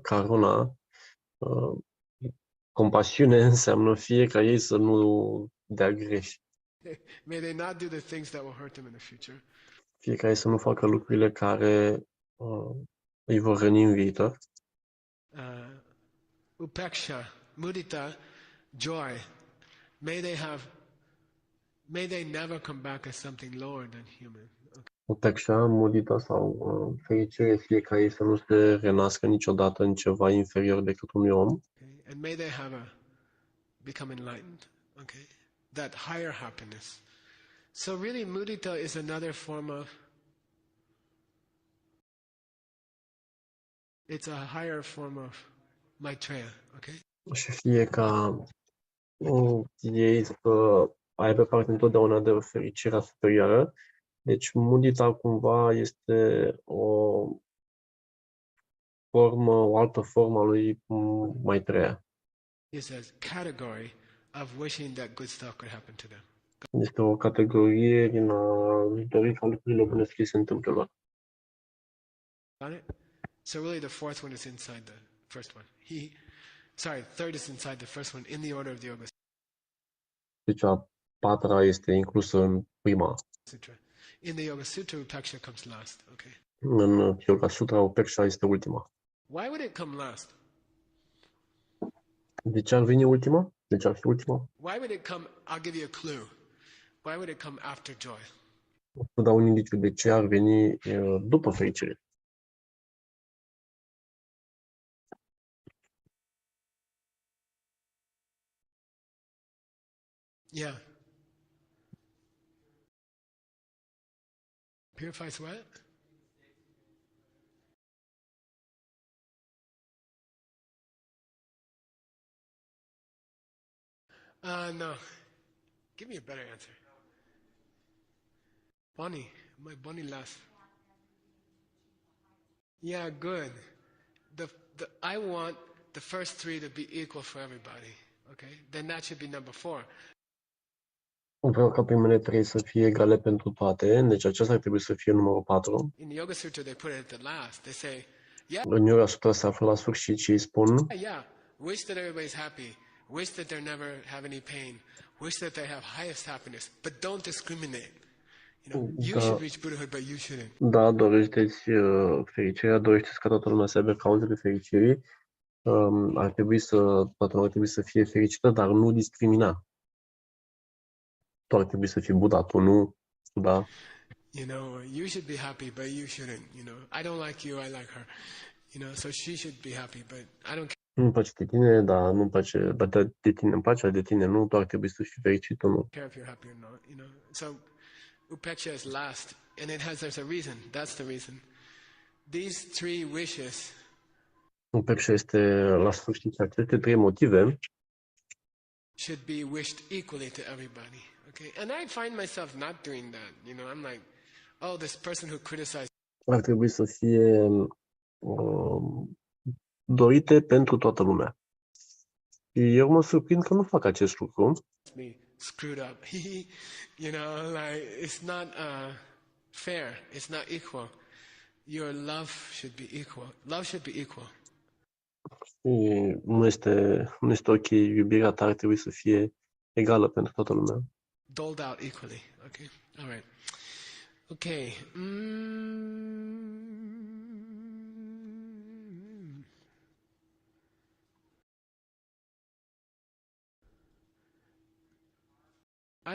Karuna, compasiune înseamnă fie ca ei să nu dea greș, May they not do the things that will hurt them in the future. fiecare să nu facă lucrurile care îi vor răni în viitor. Upeksha, mudita, joy. May they never come back as something lower than human. Upeksha, mudita sau fericire, fie ca ei să nu se renască niciodată în ceva inferior decât un om. Okay? And may they become enlightened. Okay? That higher happiness. So really mudita is another form of, it's a higher form of Maitreya, okay? Și fie ca ei să aibă parte întotdeauna de o fericire superioară. Deci mudita cumva este o altă formă a lui Maitreya. Is a category of wishing that good stuff could happen to them. Este o categorie din a dori ca lucrurile bune să se întâmple lor. Got it? So really the fourth one is inside the first one. Third is inside the first one in the order of the Yoga Deci a patra este inclusă în prima. Sutra. In the Yoga Sutra, Upeksha comes last. Okay. În Yoga Sutra, Upeksha este ultima. Why would it come last? De ce ar veni ultima? De ce ar fi ultima? Why would it come? I'll give you a clue. Why would it come after joy? Vă dau un indiciu de ce ar veni după fericire. Yeah. Purifies what? No. Give me a better answer. Bunny. My bunny last. Yeah, good. I want the first three to be equal for everybody. Okay? Then that should be number 4. Vreau ca primele 3 să fie egale pentru toate, deci acesta ar trebui să fie numărul 4. In the Yoga Sutra, they put it at the last. They say, yeah, În Yoga Sutra se află la sfârșit și îi spun, wish that everybody's happy. Wish that they never have any pain. Wish that they have highest happiness. But don't discriminate. You should reach Buddhahood, but you shouldn't. Da, dorește-ți fericirea, dorește-ți ca toată lumea să aibă cauzele fericirii. Toată lumea ar trebui să fie fericită, dar nu discrimina. Tu ar trebui să fii Buddha, tu nu, da. You should be happy, but you shouldn't. I don't like you, I like her. So she should be happy, but I don't care. Nu-mi place de tine, dar nu-mi place, dar de tine îmi place, de tine nu, tu ar trebui să fii fericit, tu nu. Care if you're happy or not, So Upeksha is last, and there's a reason. That's the reason. These 3 wishes. Upeksha este la sfârșit și aceste 3 motive should be wished equally to everybody. Okay? And I find myself not doing that. I'm like, oh, this person who criticized. Ar trebui să fie dorite pentru toată lumea. Eu mă surprind că nu fac acest lucru. Me screwed up. Like it's not fair. It's not equal. Your love should be equal. Love should be equal. Nu este ok. Iubirea ta ar trebui să fie egală pentru toată lumea. Doled out equally. Okay. All right. Okay.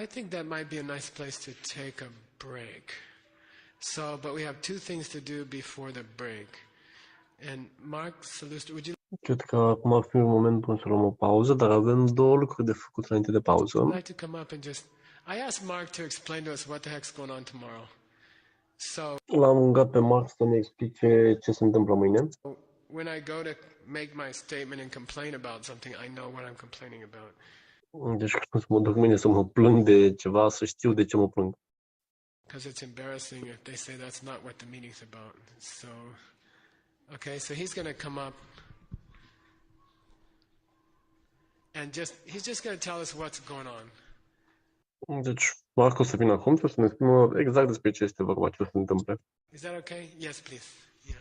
I think that might be a nice place to take a break. But we have 2 things to do before the break. And Mark Saluster, would you? Cred că acum ar fi un moment bun să luăm o pauză, dar avem 2 lucruri de făcut înainte de pauză. I'd like to come up and I asked Mark to explain to us what the heck's going on tomorrow. L-am rugat pe Mark să ne explice ce se întâmplă mâine. When I go to make my statement and complain about something, I know what I'm complaining about. Deci când mă duc mâine să mă plâng de ceva, să știu de ce mă plâng. Because it's embarrassing if they say that's not what the meeting's about. Okay, so he's going to come up and he's just going to tell us what's going on. Deci, Marco să vină acum și să ne spună exact despre ce este vorba, ce se întâmplă. Is that okay? Yes, please. Yeah.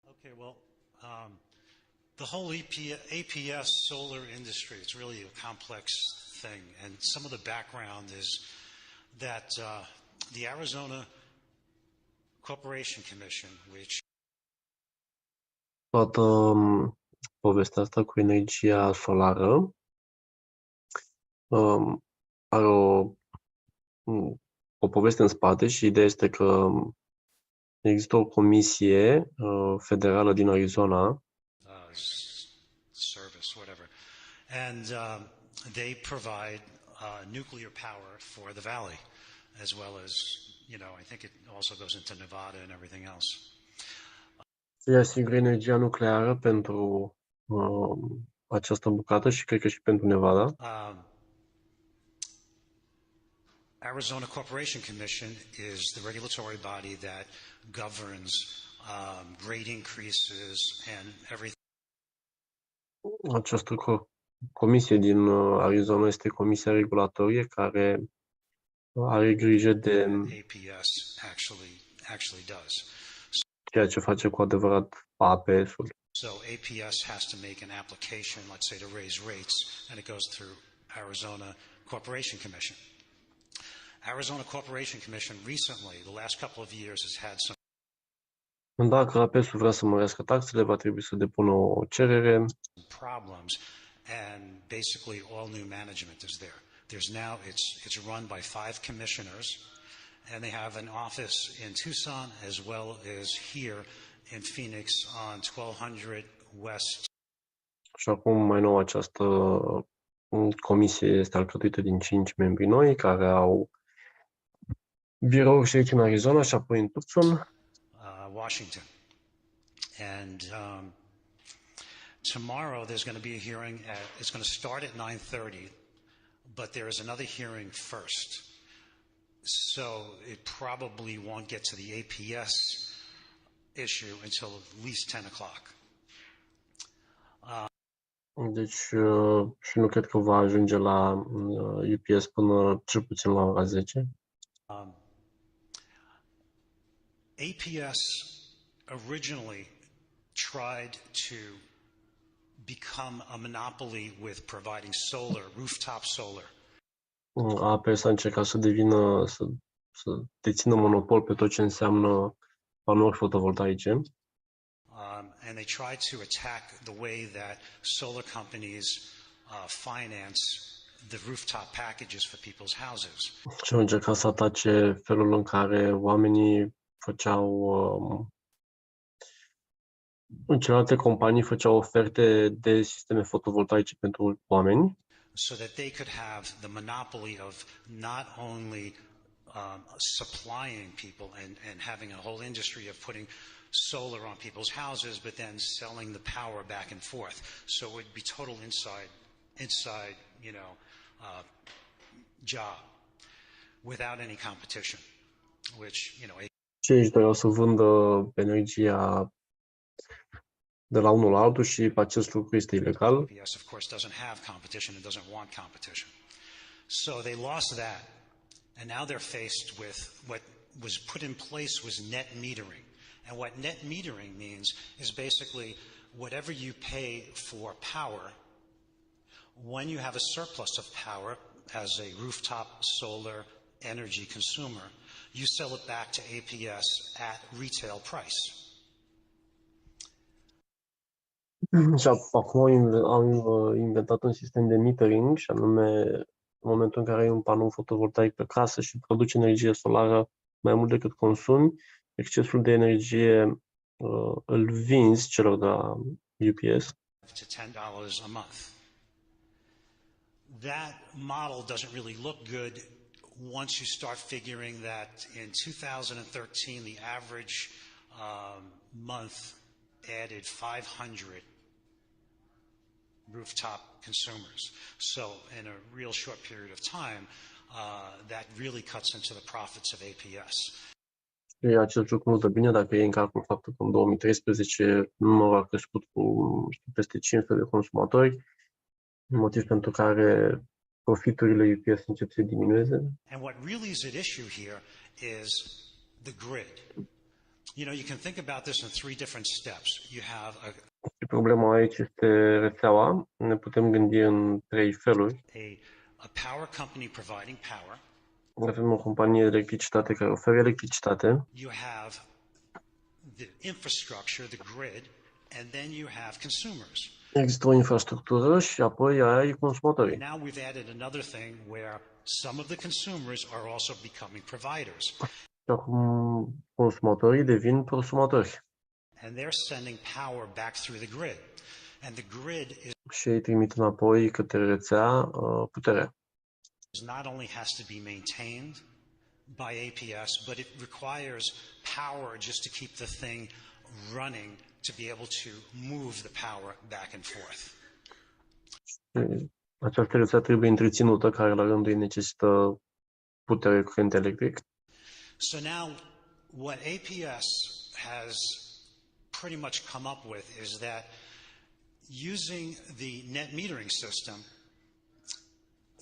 Okay, well, the whole APS solar industry, it's really a complex thing. And some of the background is that the Arizona Corporation Commission, which Toată povestea asta cu energia solară are o poveste în spate și ideea este că există o comisie federală din Arizona service, whatever, and they provide nuclear power for the valley, as well as, I think it also goes into Nevada and everything else. se asigură energia nucleară pentru această bucată și cred că și pentru Nevada. Arizona Corporation Commission is the regulatory body that governs rate increases and everything. Această comisie din Arizona este comisia regulatorie care are grijă de APS actually does. ceea ce face cu adevărat APS-ul. So APS has to make an application, let's say, to raise rates, and it goes through Arizona Corporation Commission. Arizona Corporation Commission recently, the last couple of years, has had some Dacă APS-ul vrea să mărească taxele, va trebui să depună o cerere. Problems, and basically all new management is there. There's now, it's run by 5 commissioners, and they have an office in Tucson as well as here in Phoenix on 1200 West. Și acum, mai nou, această comisie este alcătuită din 5 membri noi care au birouri și aici în Arizona și apoi în Tucson. Washington. And tomorrow there's going to be a hearing it's going to start at 9:30, but there is another hearing first. So it probably won't get to the APS issue until at least 10 o'clock. Deci, și nu cred că va ajunge la UPS până cel puțin la ora 10. APS originally tried to become a monopoly with providing solar, rooftop solar. APS a încercat să devină, să dețină monopol pe tot ce înseamnă panouri fotovoltaice. And they tried to attack the way that solar companies finance the rooftop packages for people's houses. Și au încercat să atace felul în care oamenii celelalte companii făceau oferte de sisteme fotovoltaice pentru oameni. So that they could have the monopoly of not only supplying people and having a whole industry of putting solar on people's houses, but then selling the power back and forth. So it would be total inside, job without any competition, which, Și ei doreau să vândă energia de la unul la altul și acest lucru este ilegal. APS, of course, doesn't have competition and doesn't want competition. So they lost that, and now they're faced with what was put in place was net metering. And what net metering means is basically whatever you pay for power, when you have a surplus of power as a rooftop solar energy consumer, you sell it back to APS at retail price. Și acum au inventat un sistem de metering, și anume în momentul în care ai un panou fotovoltaic pe casă și produci energie solară mai mult decât consumi, excesul de energie îl vinzi celor de la UPS. To $10 a month. That model doesn't really look good once you start figuring that in 2013 the average month added 500 rooftop consumers. So in a real short period of time, that really cuts into the profits of APS. Și acest lucru nu dă bine dacă e în calcul faptul că în 2013 numărul a crescut cu peste 500 de consumatori, motiv pentru care profiturile UPS încep să diminueze. And what really is at issue here is the grid. You can think about this in 3 different steps. You have Și problema aici este rețeaua. Ne putem gândi în 3 feluri. a power company providing power. Avem o companie de electricitate care oferă electricitate. You have the infrastructure, the grid, and then you have consumers. Există o infrastructură și apoi ai consumatorii. Now we've added another thing where some of the consumers are also becoming providers. Și acum consumatorii devin prosumatori. And they're sending power back through the grid. And the grid Și ei trimit înapoi către rețea puterea. not only has to be maintained by APS, but it requires power just to keep the thing running to be able to move the power back and forth. Această rețea trebuie întreținută, care la rândul ei necesită putere curent electric. So now what APS has pretty much come up with is that using the net metering system,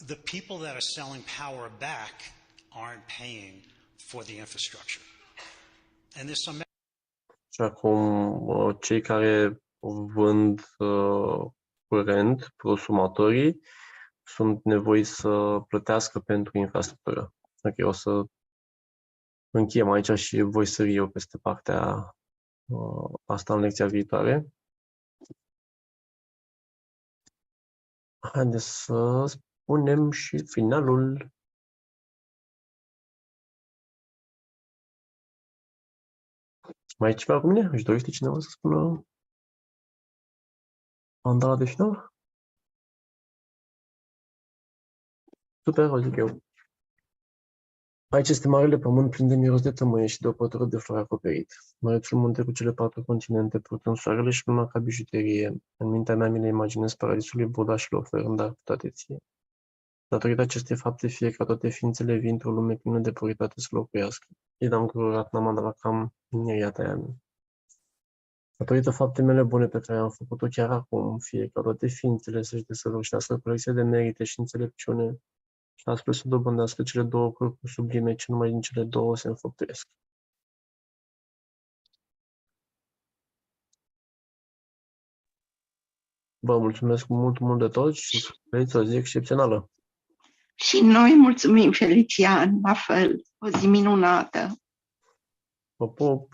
the people that are selling power back aren't paying for the infrastructure. And there's some. Și acum cei care vând curent, prosumatorii, sunt nevoiți să plătească pentru infrastructură. Ok, o să încheiem aici și voi sări eu peste partea asta în lecția viitoare. Haideți să spunem și finalul. Mai e ceva cu mine? Își dorește cineva să spună mandala de final? Super, o zic eu. Aici este marele pământ plin de miros de tămâie și de o pătură de flori acoperit. Mărețul munte cu cele 4 continente, purtând soarele și luna ca bijuterie. În mintea mea mi le imaginez paradisului Buddha și le ofer în dar toate ție. Datorită acestei fapte, fie ca toate ființele vii într-o lume plină de puritate să locuiască. Idam Gururat Namadalakam Niriatayami. Datorită faptei mele bune pe care am făcut-o chiar acum, fie ca toate ființele să-și desăvârșească colecția de merite și înțelepciune, și astfel să dobândească cele 2 corpuri sublime ce numai din cele 2 se înfăptuiesc. Vă mulțumesc mult de tot și să aveți o zi excepțională. Și noi mulțumim, Felician, la fel, o zi minunată. Pop, pop.